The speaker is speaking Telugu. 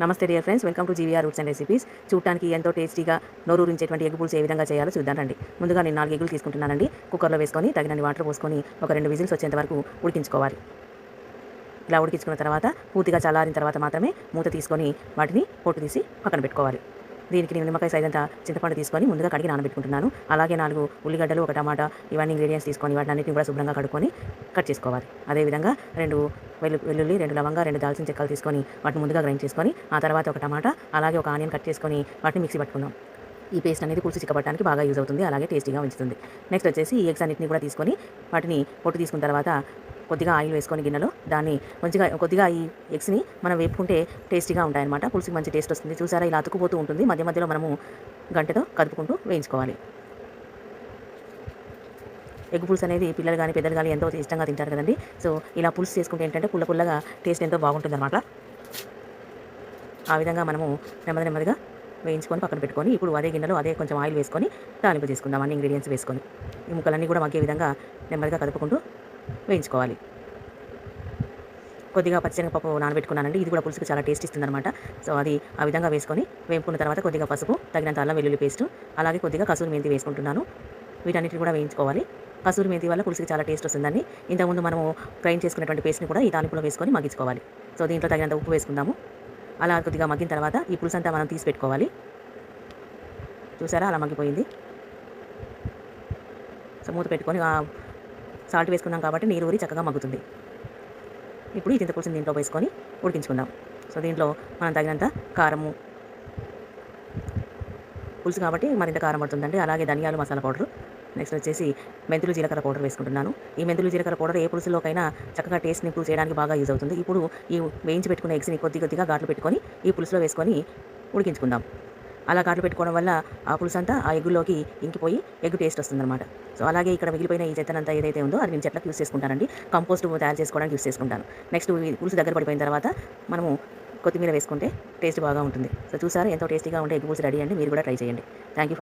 నమస్తే dear friends, welcome to GVR roots and recipes. చూడటానికి ఎంతో టేస్టీగా నోరూరించేటువంటి ఎగ్ పులుసు ఏ విధంగా చేయాలో చూద్దాం రండి. ముందుగా నేను 4 ఎగ్గులు తీసుకుంటున్నానండి. కుక్కర్లో వేసుకొని తగినన్ని వాటర్ పోసుకొని ఒక 2 విజిల్స్ వచ్చేంత వరకు ఉడికించుకోవాలి. ఇలా ఉడికించుకున్న తర్వాత పూర్తిగా చల్లారిన తర్వాత మాత్రమే మూత తీసుకొని వాటిని పొట్టు తీసి పక్కన పెట్టుకోవాలి. దీనికి నేను నిమ్మకాయ సైజ్ అంతా చింతపండు తీసుకొని ముందుగా కడిగి నానబెట్టుకుంటున్నాను. అలాగే 4 ఉల్లిగడ్డలు, 1 టమాటా ఇవన్నీ ఇంగ్రీడియంట్స్ తీసుకొని వాటిని అన్నిటిని కూడా శుభ్రంగా కడుక్కొని కట్ చేసుకోవాలి. అదేవిధంగా 2 వెల్లుల్లి, 2 లవంగా, 2 దాల్చిన చెక్కలు తీసుకొని వాటిని ముందుగా గ్రైండ్ చేసుకొని ఆ తర్వాత 1 టమాటా అలాగే 1 ఆనియన్ కట్ చేసుకొని వాటిని మిక్సీ పట్టుకుందాం. ఈ పేస్ట్ అనేది పులుసు చిక్కబట్టడానికి బాగా యూజ్ అవుతుంది, అలాగే టేస్టీగా ఉంచుతుంది. నెక్స్ట్ వచ్చేసి ఈ ఎగ్స్ అన్నిటిని కూడా తీసుకొని వాటిని పొట్టు తీసుకున్న తర్వాత కొద్దిగా ఆయిల్ వేసుకొని గిన్నెలో దాన్ని కొద్దిగా ఈ ఎగ్స్ని మనం వేపుకుంటే టేస్టీగా ఉంటాయన్నమాట. పులుసుకి మంచి టేస్ట్ వస్తుంది. చూసారా, ఇలా అతుకుపోతూ ఉంటుంది. మధ్య మధ్యలో మనము గంటెతో కదుపుకుంటూ వేయించుకోవాలి. ఎగ్ పులుసు అనేది పిల్లలు కానీ పెద్దలు కానీ ఎంతో ఇష్టంగా తింటారు కదండి. సో ఇలా పులుసు చేసుకుంటే ఏంటంటే పుల్లగా టేస్ట్ ఎంతో బాగుంటుంది అనమాట. ఆ విధంగా మనము నెమ్మదిగా వేయించుకొని పక్కన పెట్టుకొని ఇప్పుడు అదే గిన్నెలో అదే కొంచెం ఆయిల్ వేసుకొని తాలింపు చేసుకుందాం. అన్ని ఇంగ్రీడియంట్స్ వేసుకొని ఈ ముక్కలన్నీ కూడా మగ్గే విధంగా నెమ్మదిగా కదుపుకుంటూ వేయించుకోవాలి. కొద్దిగా పచ్చిశనగపప్పు నానబెట్టుకున్నానండి. ఇది కూడా పులుసుకి చాలా టేస్ట్ ఇస్తుందన్నమాట. సో అది ఆ విధంగా వేసుకొని వేపుకున్న తర్వాత కొద్దిగా పసుపు, తగినంత అల్లం వెల్లుల్లి పేస్ట్, అలాగే కొద్దిగా కసూరి మెంతి వేసుకుంటున్నాను. వీటన్నిటిని కూడా వేయించుకోవాలి. కసూరి మెంతి వల్ల పులుసుకి చాలా టేస్ట్ వస్తుందండి. ఇంతకుముందు మనము గ్రైండ్ చేసుకున్నటువంటి పేస్ట్ని కూడా ఈ తాలింపులో వేసుకొని మగ్గించుకోవాలి. సో దీంట్లో తగినంత ఉప్పు వేసుకుందాము. అలా కొద్దిగా మగ్గిన తర్వాత ఈ పులుసు అంతా మనం తీసి పెట్టుకోవాలి. చూసారా, అలా మగ్గిపోయింది. సో మూత పెట్టుకొని సాల్ట్ వేసుకున్నాం కాబట్టి నీరు ఊరి చక్కగా మగ్గుతుంది. ఇప్పుడు ఈ చింతపులుసుని దీంట్లో వేసుకొని ఉడికించుకుందాం. సో దీంట్లో మనం తగినంత కారము, పులుసు కాబట్టి మరింత కారం పడుతుందండి. అలాగే ధనియాలు, మసాలా పౌడరు, నెక్స్ట్ వచ్చేసి మెంతులు, జీలకర్ర పౌడర్ వేసుకుంటున్నాను. ఈ మెంతులు, జీలకర్ర పౌడర్ ఏ పులుసులోకైనా చక్కగా టేస్ట్ని ఇంప్రూవ్ చేయడానికి బాగా యూజ్ అవుతుంది. ఇప్పుడు ఈ వేయించి పెట్టుకున్న ఎగ్స్ని కొద్దిగా ఘాట్లు పెట్టుకొని ఈ పులుసులో వేసుకొని ఉడికించుకుందాం. అలా ఘాట్లు పెట్టుకోవడం వల్ల ఆ పులుసు అంతా ఆ ఎగ్గులోకి ఇంకిపోయి ఎగ్ టేస్ట్ వస్తుందన్నమాట. సో అలాగే ఇక్కడ మిగిలిపోయిన ఈ చెత్తనంతా ఏదైతే ఉందో అది నేను చెట్లకు యూస్ చేసుకుంటానండి. కంపోస్ట్ తయారు చేసుకోవడానికి యూస్ చేసుకుంటాను. నెక్స్ట్ ఈ పులుసు దగ్గర పడిపోయిన తర్వాత మనము కొత్తిమీర వేసుకుంటే టేస్ట్ బాగా ఉంటుంది. సో చూసారా, ఎంతో టేస్టీగా ఉండే ఎగ్ పులుసు రెడీ అండి. మీరు కూడా ట్రై చేయండి. Thank you.